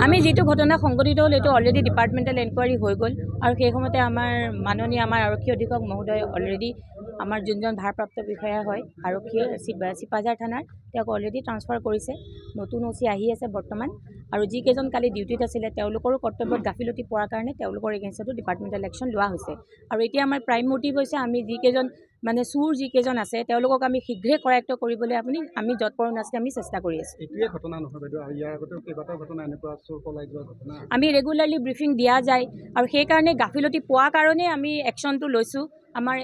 আমি যেটো ঘটনা সংঘটিত হল এটো অলৰেডি ডিপাৰ্টমেন্টাল এনকোয়াৰি হৈ গল আৰু সেই সময়তে আমাৰ মাননীয় আমাৰ আৰক্ষী অধীক্ষক মহোদয় অলৰেডি আমাৰ যোনজন ভাৰপ্ৰাপ্ত বিষয়া হয় আৰক্ষী চিপাঝাৰ থানাৰ তেওঁক অলৰেডি ট্ৰান্সফাৰ কৰিছে নতুন ওসি আহি আছে বৰ্তমান আৰু যি কেজন কালি ডিউটিত আছিল তেওঁলোকৰ কৰ্তব্যত গাফিলতি পোৱাৰ কাৰণে তেওঁলোকৰ এগেইনষ্টটো ডিপাৰ্টমেন্টাল একশন লোৱা হৈছে আৰু এতিয়া আমাৰ প্ৰাইম মোটিভ হৈছে আমি যি কেজন মানে চুৰ যি কেজন আছে তেওঁলোকক আমি শীঘ্ৰে কৰায়ত্ব কৰিবলৈ আমি যৎপৰোনাস্তি আছে আমি চেষ্টা কৰি আছো এটোৱে ঘটনা নহয় বাইদেউ ইয়াৰ আগতে কেইবাটাও ঘটনা এনেকুৱা চোৰ পলাই যোৱা ঘটনা আমি ৰেগুলাৰলি ব্ৰিফিং দিয়া যায় আৰু সেই কাৰণে গাফিলতি পোৱাৰ কাৰণে আমি একশনটো লৈছো আমাৰ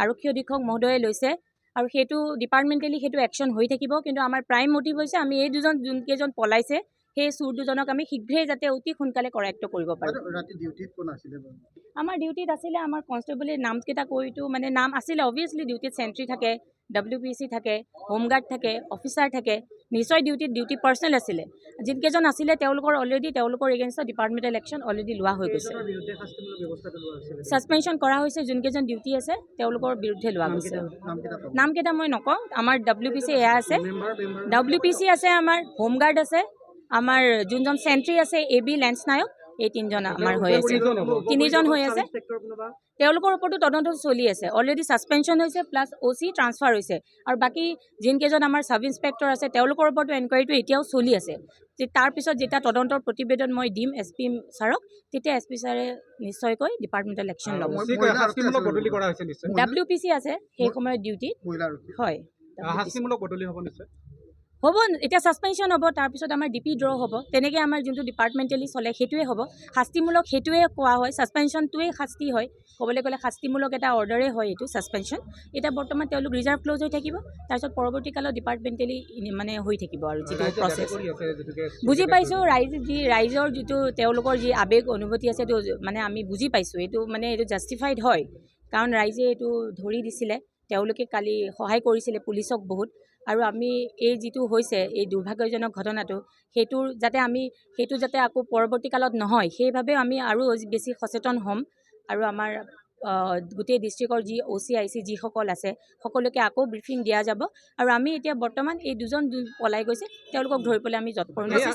আৰক্ষী অধীক্ষক মহোদয়ে লৈছে আৰু সেইটো ডিপাৰ্টমেন্টালি সেইটো একশন হৈ থাকিব কিন্তু আমাৰ প্ৰাইম মোটিভ হৈছে আমি এই দুজন যোন কেজন পলাইছে সেই চুৰ দুজনক আমি শীঘ্ৰে যাতে অতি সোনকালে কৰায়ত্ব কৰিব পাৰো ৰাতি ডিউটিত কোন আছিল আমাৰ ডিউটিত আছিলে আমাৰ কনষ্টেবলৰ নামকেইটা কৈতো মানে নাম আছিলে অবভিয়াছলি ডিউটিত সেন্ট্ৰি থাকে WPC থাকে হোমগাৰ্ড থাকে অফিচাৰ থাকে নিশ্চয় ডিউটি পাৰ্সনেল আছিলে যিনকেজন আছিলে তেওঁলোকৰ অলৰেডি তেওঁলোকৰ এগেইনষ্টত ডিপাৰ্টমেন্টাল একশন অলৰেডি লোৱা হৈ গৈছে সাসপেনশন কৰা হৈছে যোনকেজন ডিউটি আছে তেওঁলোকৰ বিৰুদ্ধে লোৱা গৈছে নামকেইটা মই নকওঁ আমাৰ WPC এয়া আছে WPC আছে আমাৰ হোমগাৰ্ড আছে আমাৰ যোনজন সেন্ট্ৰি আছে AB লেন্স নায়ক এই তিনজন আমাৰ হৈ আছে তিনিজন হৈ আছে তেওঁলোকৰ ওপৰতো তদন্ত চলি আছে অলৰেডি সাসপেনশন হৈছে প্লাস OC ট্ৰান্সফাৰ হৈছে আৰু বাকি যিনকেজন আমাৰ সাব ইন্সপেক্টৰ আছে তেওঁলোকৰ ওপৰতো এনকুৱাৰীটো এতিয়াও চলি আছে যে তাৰ পিছত যেটা তদন্তৰ প্ৰতিবেদন মই দিম SP ছাৰক তেতিয়া SP ছাৰে নিশ্চয়কৈ ডিপাৰ্টমেন্টাল একশন ল'ব WPC আছে সেই সময়ত ডিউটি হয় শাস্তিমূলক বদলি হ'ব নিশ্চয় হ'ব এটা সাসপেনশন হ'ব তাৰ পিছত আমাৰ DP ড্ৰ হ'ব তেনেকৈ আমাৰ যোনটো ডিপাৰ্টমেন্টালি চলে সেইটোৱে হ'ব শাস্তিমূলক সেইটোৱে কোৱা হয় সাসপেনশনটোৱে শাস্তি হয় ক'বলৈ গ'লে শাস্তিমূলক এটা অৰ্ডাৰে হয় এইটো সাসপেনশন এটা বৰ্তমান তেওঁলোক ৰিজাৰ্ভ ক্লোজ হৈ থাকিব তাৰপিছত পৰৱৰ্তী কালত ডিপাৰ্টমেন্টালি মানে হৈ থাকিব আৰু যিটো প্ৰসেছ বুজি পাইছোঁ ৰাইজৰ যিটো তেওঁলোকৰ যি আবেগ অনুভূতি আছে এইটো মানে আমি বুজি পাইছোঁ এইটো মানে এইটো জাষ্টিফাইড হয় কাৰণ ৰাইজে এইটো ধৰি দিছিলে তেওঁলোকে কালি সহায় কৰিছিলে পুলিচক বহুত আৰু আমি এই যিটো হৈছে এই দুৰ্ভাগ্যজনক ঘটনাটো সেইটো যাতে আকৌ পৰৱৰ্তী কালত নহয় সেইভাৱে আমি আৰু বেছি সচেতন হ'ম আৰু আমাৰ গোটেই ডিষ্ট্ৰিক্টৰ যি OC IC যিসকল আছে সকলোকে আকৌ ব্ৰিফিং দিয়া যাব আৰু আমি এতিয়া বৰ্তমান এই দুজন পলাই গৈছে তেওঁলোকক ধৰি পেলাই আমি যৎপৰোনাস্তি